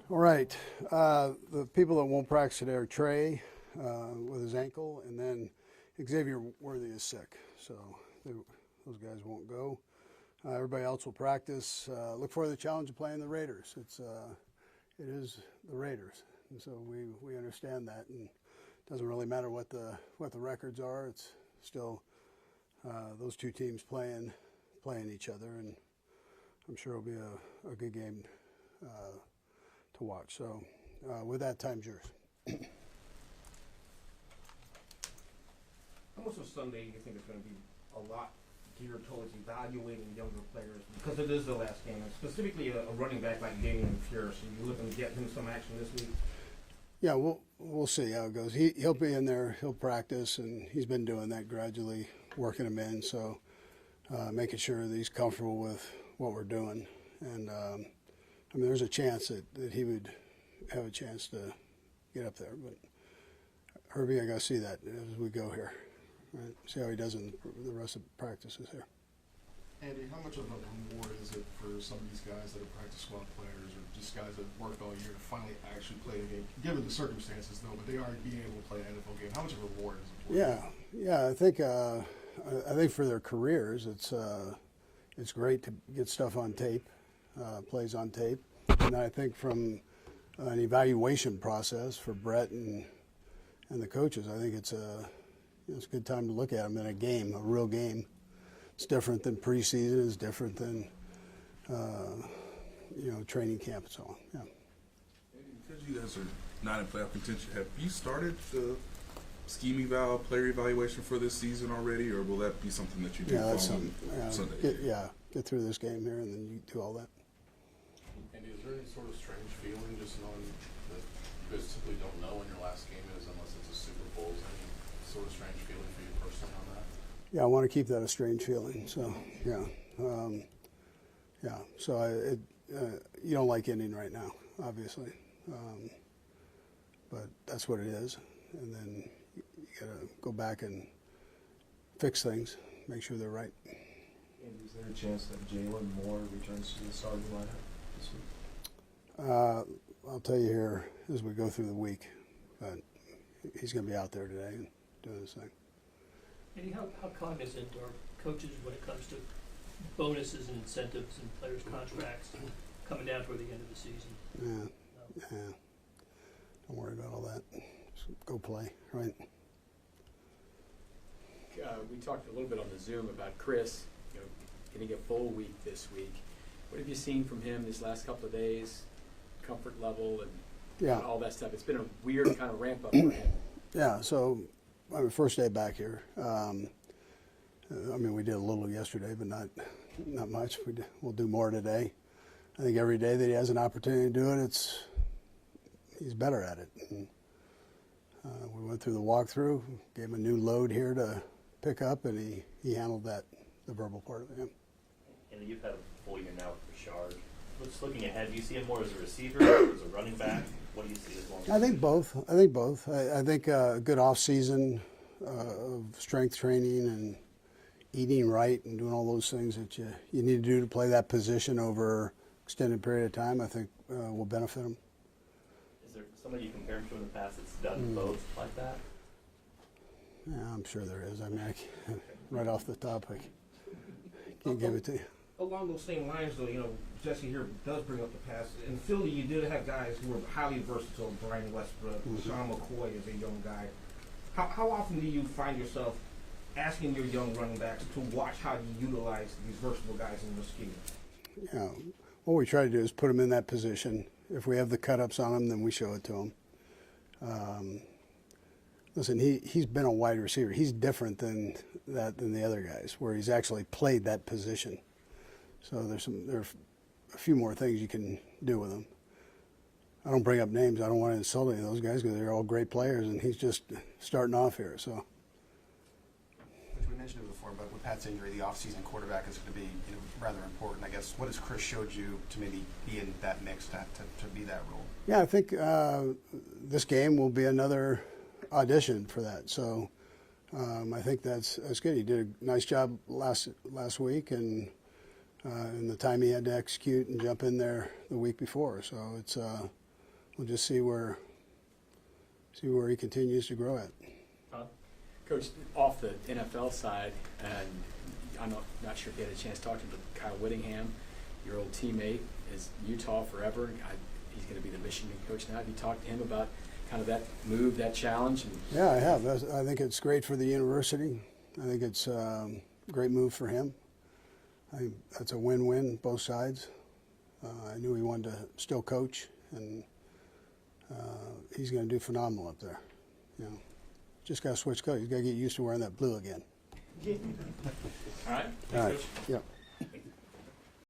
All right. The people that won't practice today are Trey with his ankle, and then Xavier Worthy is sick. So those guys won't go. Everybody else will practice. Look for the challenge of playing the Raiders. It is the Raiders, and so we understand that. And it doesn't really matter what the records are. It's still those two teams playing each other, and I'm sure it'll be a good game to watch. So with that, time's yours. How much of Sunday do you think it's going to be a lot geared towards evaluating younger players, because it is the last game, and specifically a running back like Damian Pierce? Are you looking to get him some action this week? Yeah, we'll see how it goes. He'll be in there. He'll practice, and he's been doing that gradually, working him in. So making sure that he's comfortable with what we're doing. And I mean, there's a chance that he would have a chance to get up there. But Herbie, I got to see that as we go here. Right? See how he does in the rest of the practices here. Andy, how much of a reward is it for some of these guys that are practice squad players or just guys that worked all year to finally actually play the game? Given the circumstances, though, but they are being able to play an NFL game. How much of a reward is it? Yeah. I think for their careers, it's great to get stuff on tape, plays on tape, and I think from an evaluation process for Brett and the coaches, I think it's a good time to look at them in a game, a real game. It's different than preseason. It's different than training camp and so on. Yeah. Because you guys are not in playoff contention, have you started the scheme eval, player evaluation for this season already, or will that be something that you do following Sunday? Get through this game here, and then you do all that. Andy, is there any sort of strange feeling just knowing that you guys simply don't know when your last game is unless it's a Super Bowl? Is there any sort of strange feeling for you personally on that? Yeah, I want to keep that a strange feeling. So, So you don't like ending right now, obviously, but that's what it is. And then you got to go back and fix things, make sure they're right. And is there a chance that Jalen Moore returns to the starting lineup this week? I'll tell you here as we go through the week, but he's going to be out there today and doing his thing. Andy, how cognizant are coaches when it comes to bonuses and incentives and players' contracts coming down toward the end of the season? Yeah. Don't worry about all that. Just go play, right? We talked a little bit on the Zoom about Chris, getting a full week this week. What have you seen from him these last couple of days? Comfort level and all that stuff. It's been a weird kind of ramp up for him. Yeah. So, first day back here. We did a little yesterday, but not much. We'll do more today. I think every day that he has an opportunity to do it, he's better at it. And, we went through the walkthrough, gave him a new load here to pick up, and he handled the verbal part of it. And you've had a full year now with Rashard. Just looking ahead, do you see him more as a receiver or as a running back? What do you see as long as? I think both. I think a good off season of strength training and eating right and doing all those things that you need to do to play that position over extended period of time, I think will benefit him. Is there somebody you compare him to in the past that's done both like that? Yeah, I'm sure there is. Right off the top, I can't give it to you. Along those same lines, though, Jesse here does bring up the past. In Philly, you did have guys who were highly versatile. Brian Westbrook, Sean McCoy is a young guy. How often do you find yourself asking your young running backs to watch how you utilize these versatile guys in your scheme? Yeah, what we try to do is put them in that position. If we have the cut-ups on them, then we show it to them. Listen, he's been a wide receiver. He's different than the other guys, where he's actually played that position. So there are a few more things you can do with him. I don't bring up names. I don't want to insult any of those guys because they're all great players, and he's just starting off here. So. We mentioned it before, but with Pat's injury, the offseason quarterback is going to be rather important. I guess what has Chris showed you to maybe be in that mix to be that role? Yeah, I think this game will be another audition for that. So I think that's good. He did a nice job last week, and the time he had to execute and jump in there the week before. So it's we'll just see where he continues to grow at. Coach, off the NFL side, and I'm not sure if you had a chance to talk to him, but Kyle Whittingham, your old teammate, is Utah forever. He's going to be the Michigan coach now. Have you talked to him about kind of that move, that challenge? Yeah, I have. I think it's great for the university. I think it's a great move for him. I think that's a win-win, both sides. I knew he wanted to still coach, and he's going to do phenomenal up there. You know, just got to switch coach. He's got to get used to wearing that blue again. All right. All right. Coach. Yep.